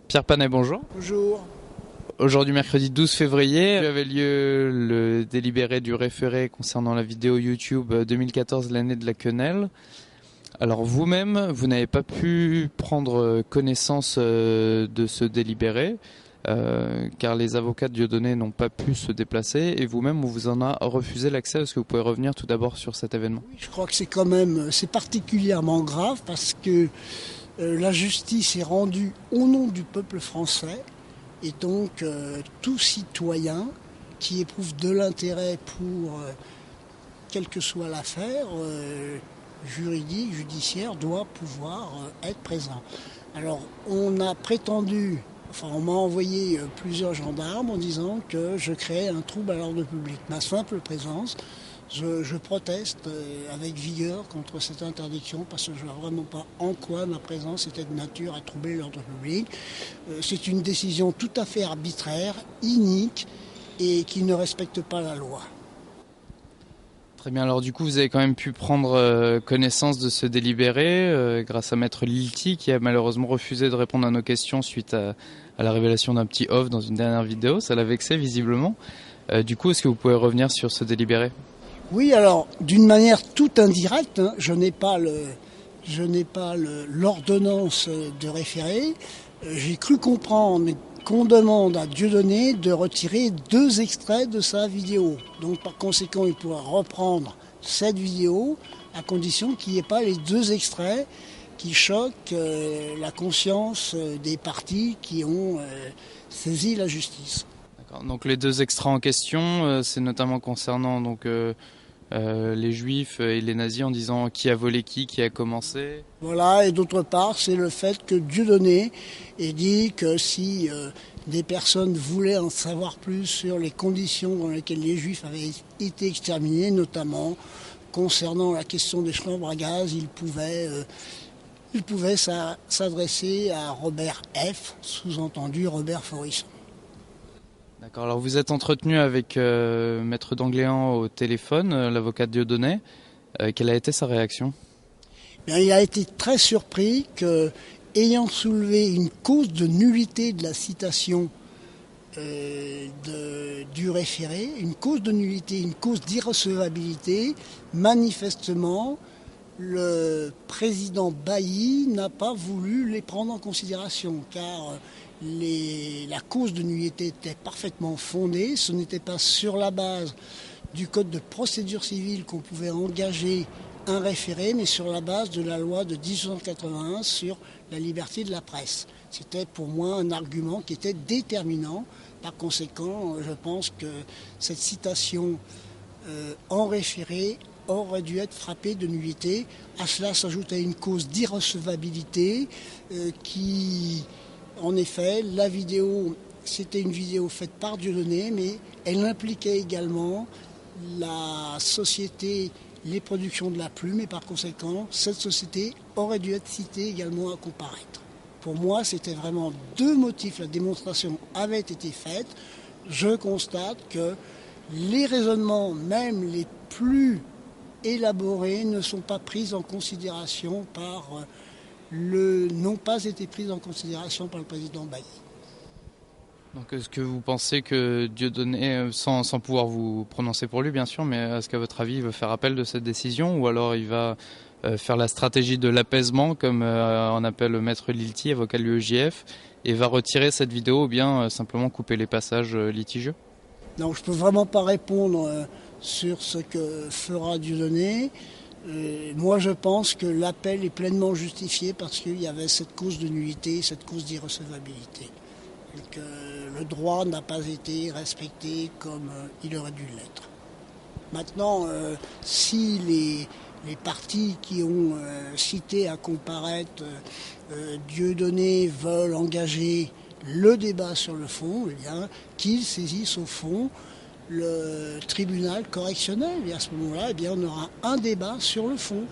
Pierre Panet, bonjour. Bonjour. Aujourd'hui, mercredi 12 février, avait lieu le délibéré du référé concernant la vidéo YouTube 2014, l'année de la quenelle. Alors vous-même, vous n'avez pas pu prendre connaissance de ce délibéré, car les avocats de Dieudonné n'ont pas pu se déplacer, et vous-même, on vous en a refusé l'accès. Est-ce que vous pouvez revenir tout d'abord sur cet événement? Oui, je crois que c'est particulièrement grave parce que la justice est rendue au nom du peuple français. Et donc, tout citoyen qui éprouve de l'intérêt pour quelle que soit l'affaire juridique, judiciaire, doit pouvoir être présent. Alors, on m'a envoyé plusieurs gendarmes en disant que je créais un trouble à l'ordre public. Ma simple présence, je proteste avec vigueur contre cette interdiction parce que je ne vois vraiment pas en quoi ma présence était de nature à troubler l'ordre public. C'est une décision tout à fait arbitraire, inique et qui ne respecte pas la loi. Très bien, alors du coup vous avez quand même pu prendre connaissance de ce délibéré grâce à Maître Lilti qui a malheureusement refusé de répondre à nos questions suite à la révélation d'un petit off dans une dernière vidéo. Ça l'a vexé visiblement. Du coup, est-ce que vous pouvez revenir sur ce délibéré ? Oui, alors d'une manière tout indirecte, je n'ai pas l'ordonnance de référé. J'ai cru comprendre qu'on demande à Dieudonné de retirer 2 extraits de sa vidéo. Donc par conséquent, il pourra reprendre cette vidéo à condition qu'il n'y ait pas les 2 extraits qui choquent la conscience des partis qui ont saisi la justice. D'accord. Donc les 2 extraits en question, c'est notamment concernant les juifs et les nazis en disant qui a volé qui a commencé. Voilà, et d'autre part, c'est le fait que Dieudonné ait dit que si des personnes voulaient en savoir plus sur les conditions dans lesquelles les juifs avaient été exterminés, notamment concernant la question des chambres à gaz, il pouvait s'adresser à Robert F., sous-entendu Robert Forisson. D'accord, alors vous êtes entretenu avec Maître Dangléan au téléphone, l'avocat de Dieudonné. Quelle a été sa réaction ? Bien, il a été très surpris que, ayant soulevé une cause de nullité de la citation du référé, une cause de nullité, une cause d'irrecevabilité, manifestement, le président Bailly n'a pas voulu les prendre en considération, car la cause de nullité était parfaitement fondée. Ce n'était pas sur la base du code de procédure civile qu'on pouvait engager un référé, mais sur la base de la loi de 1881 sur la liberté de la presse. C'était pour moi un argument qui était déterminant. Par conséquent, je pense que cette citation en référé aurait dû être frappée de nullité. À cela s'ajoutait une cause d'irrecevabilité qui, en effet, la vidéo, c'était une vidéo faite par Dieudonné, mais elle impliquait également la société Les Productions de la Plume, et par conséquent, cette société aurait dû être citée également à comparaître. Pour moi, c'était vraiment 2 motifs. La démonstration avait été faite. Je constate que les raisonnements, même les plus élaborés, ne sont pas pris en considération n'ont pas été pris en considération par le président Bailly. Donc est-ce que vous pensez que Dieudonné, sans pouvoir vous prononcer pour lui bien sûr, mais est-ce qu'à votre avis il veut faire appel de cette décision ou alors il va faire la stratégie de l'apaisement comme on appelle Maître Lilti, avocat de l'UEJF, et va retirer cette vidéo ou bien simplement couper les passages litigieux? Non, je ne peux vraiment pas répondre sur ce que fera Dieudonné. Moi je pense que l'appel est pleinement justifié parce qu'il y avait cette cause de nullité, cette cause d'irrecevabilité. Et que le droit n'a pas été respecté comme il aurait dû l'être. Maintenant, si les partis qui ont cité à comparaître Dieudonné veulent engager le débat sur le fond, eh bien, qu'ils saisissent au fond le tribunal correctionnel. Et à ce moment-là, eh bien, on aura un débat sur le fond.